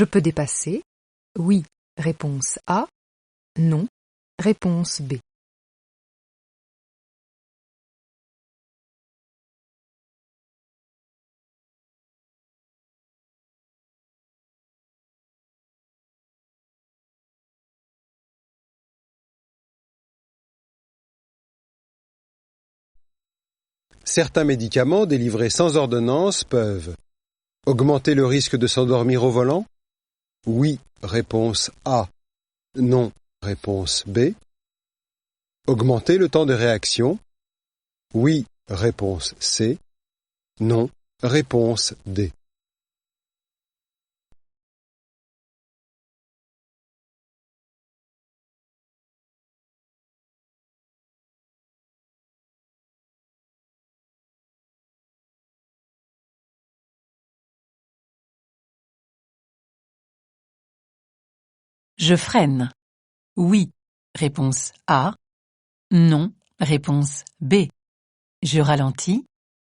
Je peux dépasser. Oui, réponse A. Non, réponse B. Certains médicaments délivrés sans ordonnance peuvent augmenter le risque de s'endormir au volant? Oui, réponse A. Non, réponse B. Augmenter le temps de réaction? Oui, réponse C. Non, réponse D. Je freine. Oui, réponse A. Non, réponse B. Je ralentis.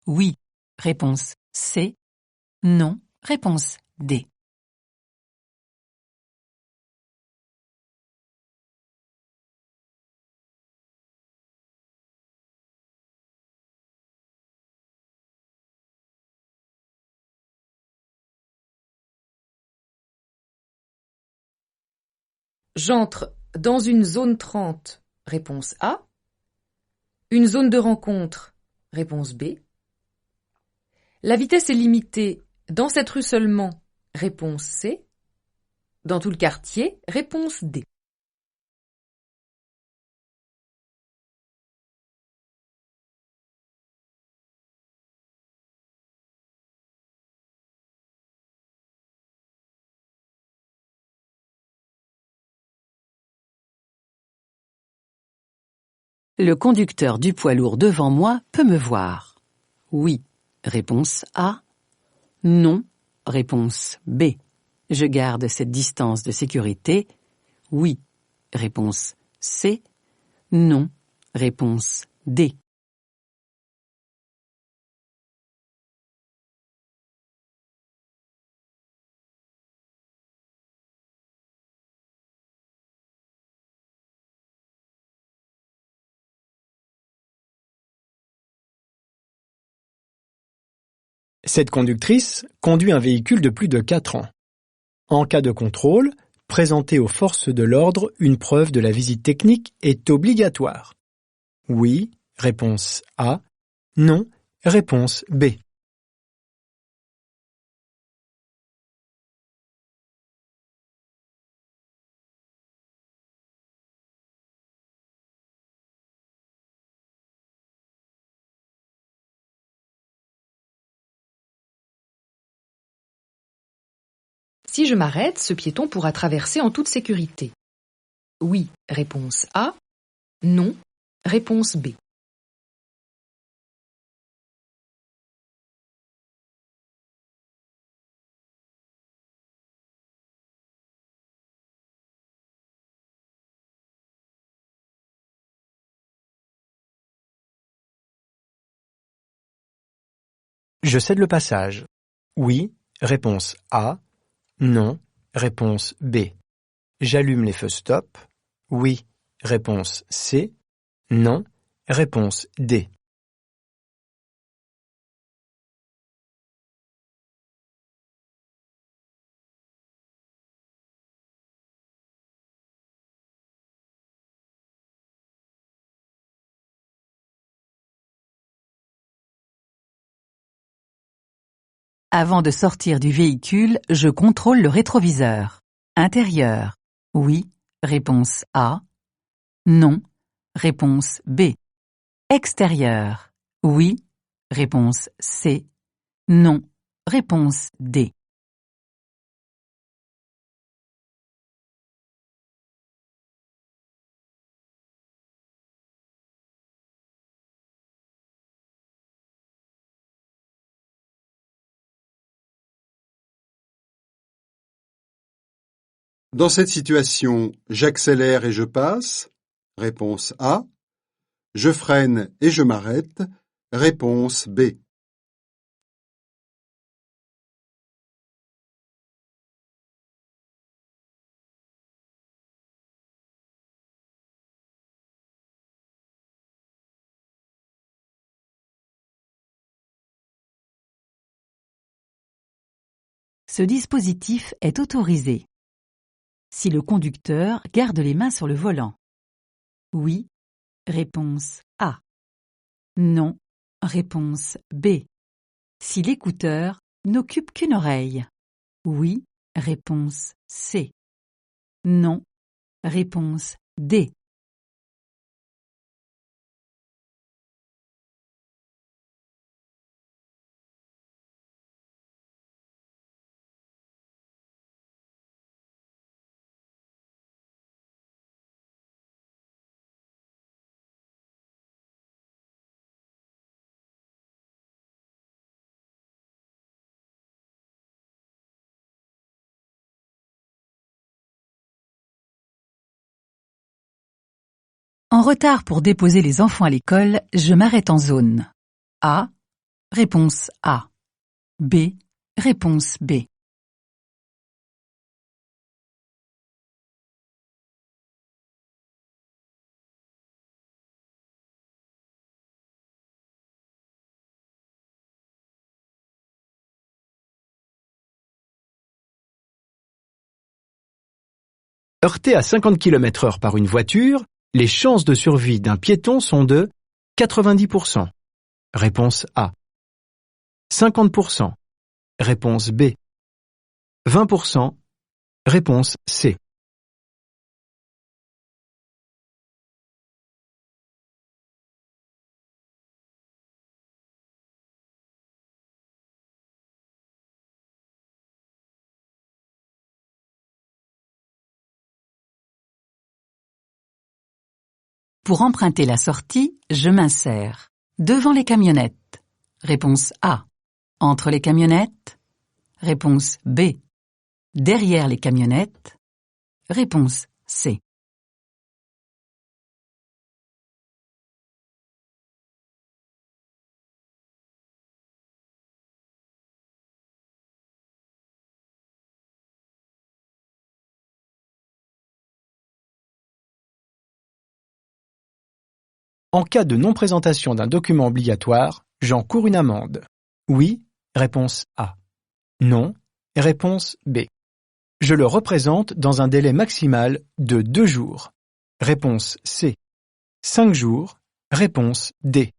Oui, réponse C. Non, réponse D. J'entre dans une zone 30, réponse A. Une zone de rencontre, réponse B. La vitesse est limitée dans cette rue seulement, réponse C. Dans tout le quartier, réponse D. Le conducteur du poids lourd devant moi peut me voir. Oui, réponse A. Non, réponse B. Je garde cette distance de sécurité. Oui, réponse C. Non, réponse D. Cette conductrice conduit un véhicule de plus de 4 ans. En cas de contrôle, présenter aux forces de l'ordre une preuve de la visite technique est obligatoire. Oui, réponse A. Non, réponse B. Si je m'arrête, ce piéton pourra traverser en toute sécurité. Oui, réponse A. Non, réponse B. Je cède le passage. Oui, réponse A. Non, réponse B. J'allume les feux stop. Oui, réponse C. Non, réponse D. Avant de sortir du véhicule, je contrôle le rétroviseur. Intérieur. Oui, réponse A. Non, réponse B. Extérieur. Oui, réponse C. Non, réponse D. Dans cette situation, j'accélère et je passe? Réponse A. Je freine et je m'arrête? Réponse B. Ce dispositif est autorisé si le conducteur garde les mains sur le volant. Oui, réponse A. Non, réponse B. Si l'écouteur n'occupe qu'une oreille. Oui, réponse C. Non, réponse D. En retard pour déposer les enfants à l'école, je m'arrête en zone. A. Réponse A. B. Réponse B. Heurté à 50 km/h par une voiture, les chances de survie d'un piéton sont de 90%. Réponse A. 50%. Réponse B. 20%. Réponse C. Pour emprunter la sortie, je m'insère. Devant les camionnettes. Réponse A. Entre les camionnettes. Réponse B. Derrière les camionnettes. Réponse C. En cas de non-présentation d'un document obligatoire, j'encours une amende. Oui, réponse A. Non, réponse B. Je le représente dans un délai maximal de 2 jours. Réponse C. 5 jours. Réponse D.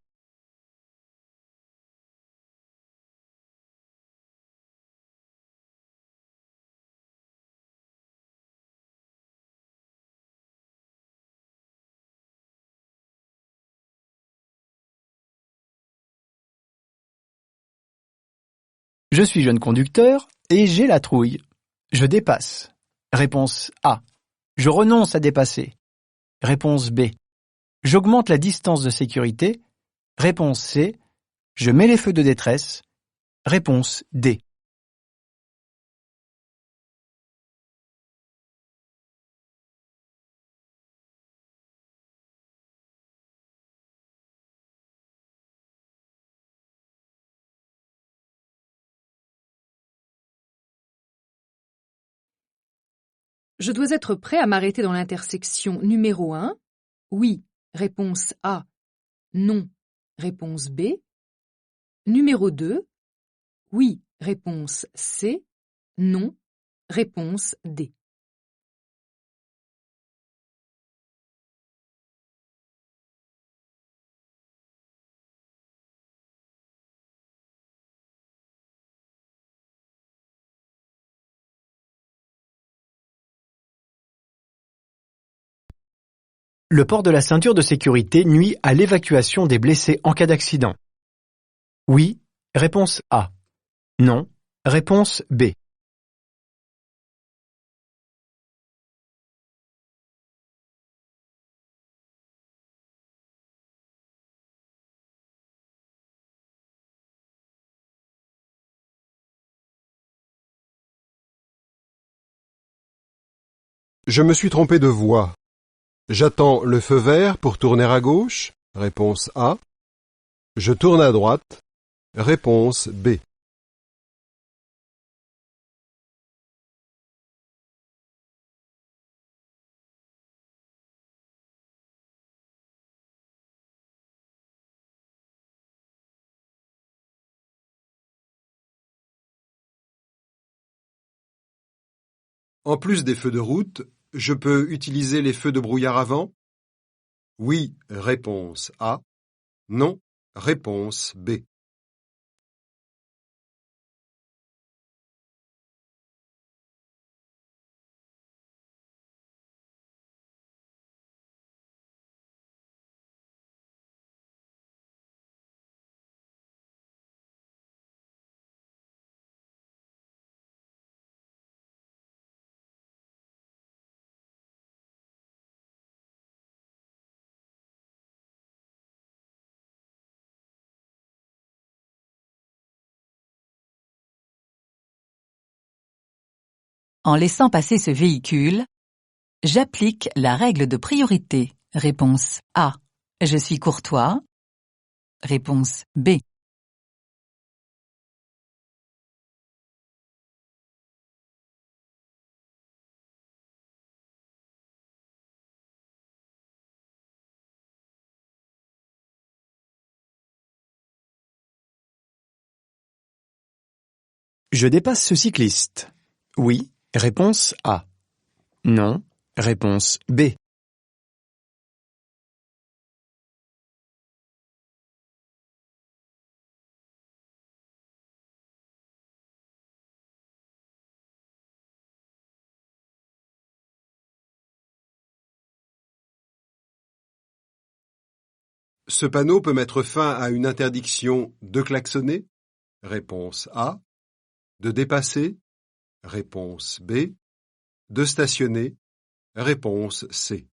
Je suis jeune conducteur et j'ai la trouille. Je dépasse. Réponse A. Je renonce à dépasser. Réponse B. J'augmente la distance de sécurité. Réponse C. Je mets les feux de détresse. Réponse D. Je dois être prêt à m'arrêter dans l'intersection numéro 1. Oui, réponse A. Non, réponse B. Numéro 2. Oui, réponse C. Non, réponse D. Le port de la ceinture de sécurité nuit à l'évacuation des blessés en cas d'accident. Oui, réponse A. Non, réponse B. Je me suis trompé de voie. J'attends le feu vert pour tourner à gauche. Réponse A. Je tourne à droite. Réponse B. En plus des feux de route, je peux utiliser les feux de brouillard avant? Oui, réponse A. Non, réponse B. En laissant passer ce véhicule, j'applique la règle de priorité. Réponse A. Je suis courtois. Réponse B. Je dépasse ce cycliste. Oui, réponse A. Non, réponse B. Ce panneau peut mettre fin à une interdiction de klaxonner? Réponse A. De dépasser? Réponse B. De stationner? Réponse C.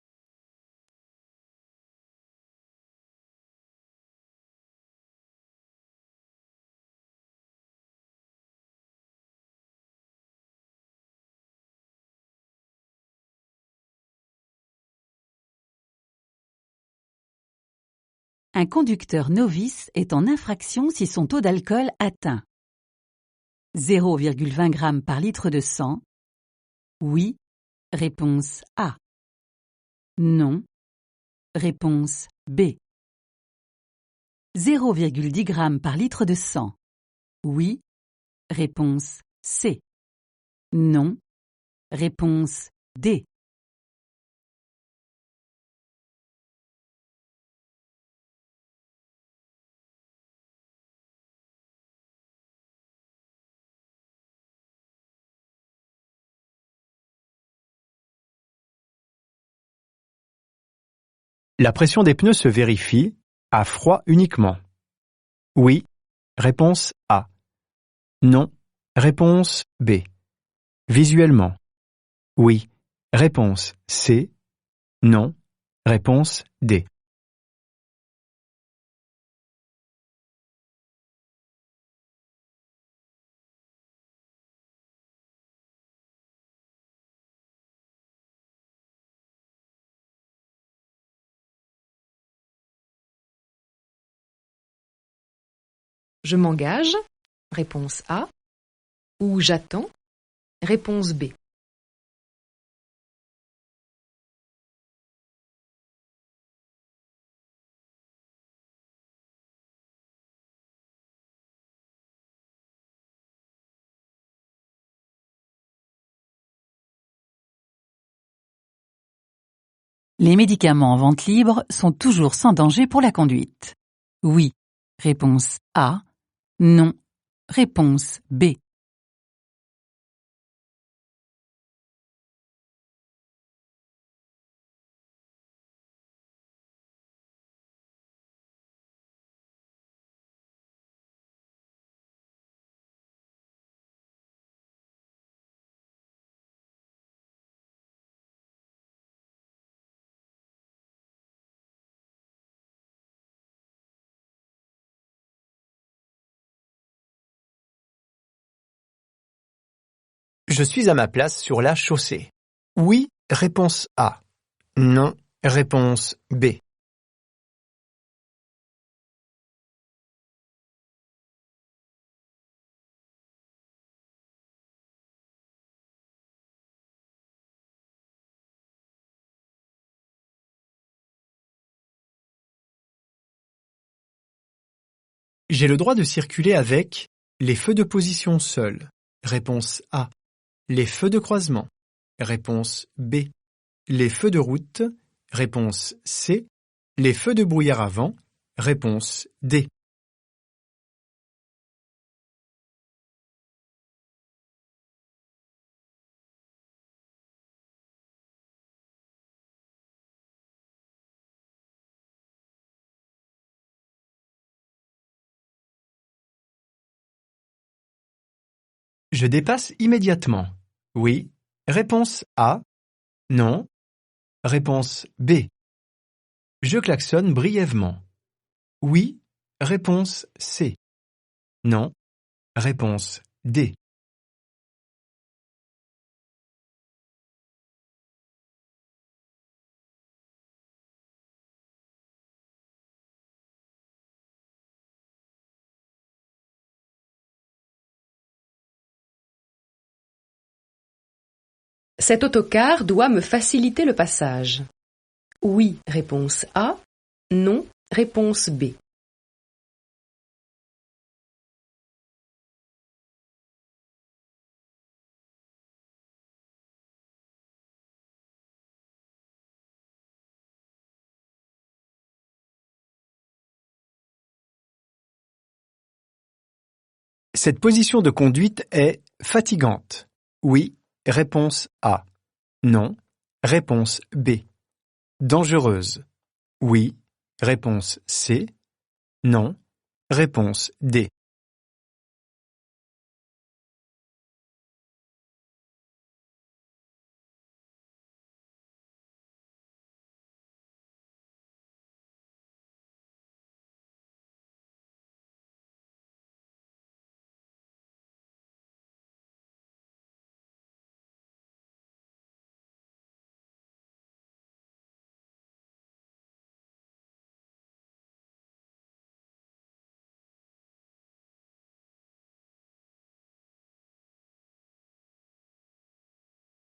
Un conducteur novice est en infraction si son taux d'alcool atteint 0,20 g par litre de sang. Oui, réponse A. Non, réponse B. 0,10 g par litre de sang. Oui, réponse C. Non, réponse D. La pression des pneus se vérifie à froid uniquement. Oui, réponse A. Non, réponse B. Visuellement. Oui, réponse C. Non, réponse D. Je m'engage, réponse A, ou j'attends, réponse B. Les médicaments en vente libre sont toujours sans danger pour la conduite. Oui, réponse A. Non, réponse B. Je suis à ma place sur la chaussée. Oui, réponse A. Non, réponse B. J'ai le droit de circuler avec les feux de position seuls. Réponse A. Les feux de croisement. réponse B. Les feux de route, réponse C. Les feux de brouillard avant, réponse D. Je dépasse immédiatement. Oui. Réponse A. Non. Réponse B. Je klaxonne brièvement. Oui. Réponse C. Non. Réponse D. Cet autocar doit me faciliter le passage. Oui, réponse A. Non, réponse B. Cette position de conduite est fatigante. Oui. Réponse A. Non. Réponse B. Dangereuse. Oui. Réponse C. Non. Réponse D.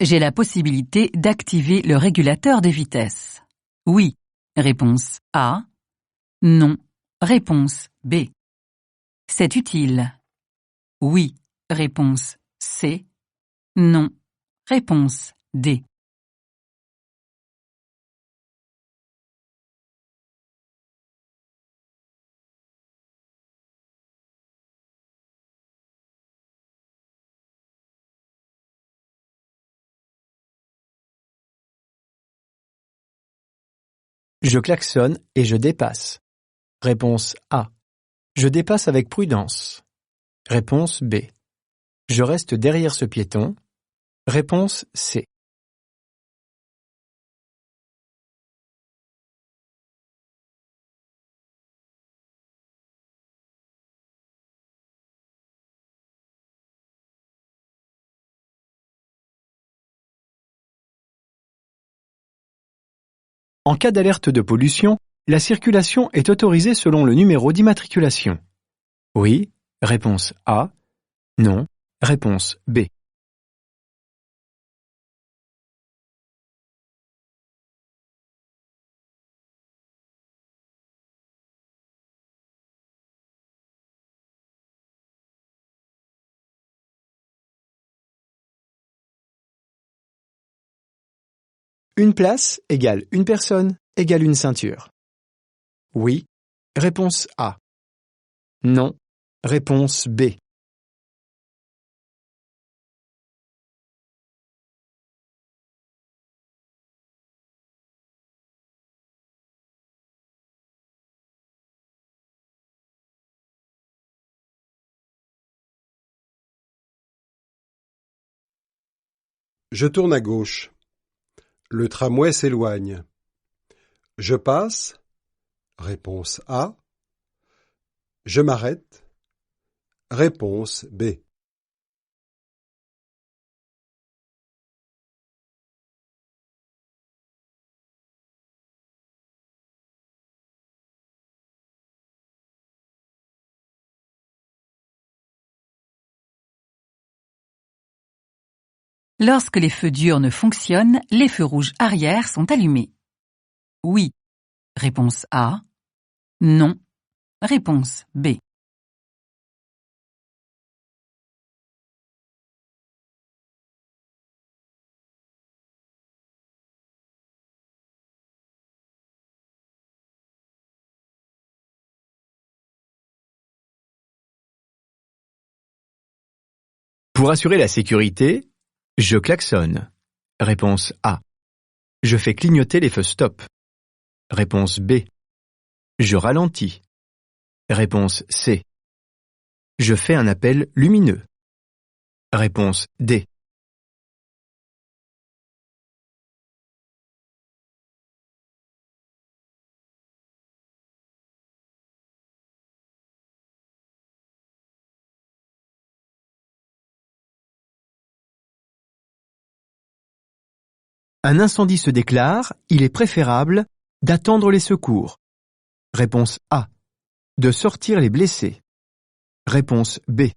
J'ai la possibilité d'activer le régulateur de vitesse. Oui. Réponse A. Non. Réponse B. C'est utile. Oui. Réponse C. Non. Réponse D. Je klaxonne et je dépasse. Réponse A. Je dépasse avec prudence. Réponse B. Je reste derrière ce piéton. Réponse C. En cas d'alerte de pollution, la circulation est autorisée selon le numéro d'immatriculation. Oui. Réponse A. Non. Réponse B. Une place égale une personne égale une ceinture. Oui. Réponse A. Non. Réponse B. Je tourne à gauche. Le tramway s'éloigne. Je passe. Réponse A. Je m'arrête. Réponse B. Lorsque les feux diurnes fonctionnent, les feux rouges arrière sont allumés. Oui. Réponse A. Non. Réponse B. Pour assurer la sécurité, je klaxonne. Réponse A. Je fais clignoter les feux stop. Réponse B. Je ralentis. Réponse C. Je fais un appel lumineux. Réponse D. Un incendie se déclare, il est préférable d'attendre les secours. Réponse A. De sortir les blessés. Réponse B.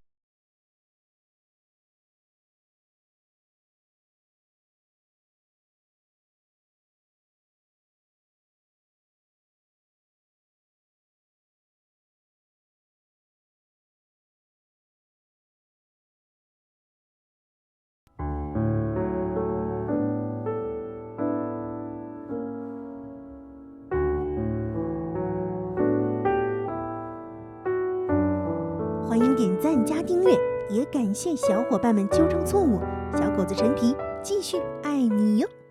欢迎点赞加订阅，也感谢小伙伴们纠正错误。小狗子陈皮继续爱你哟。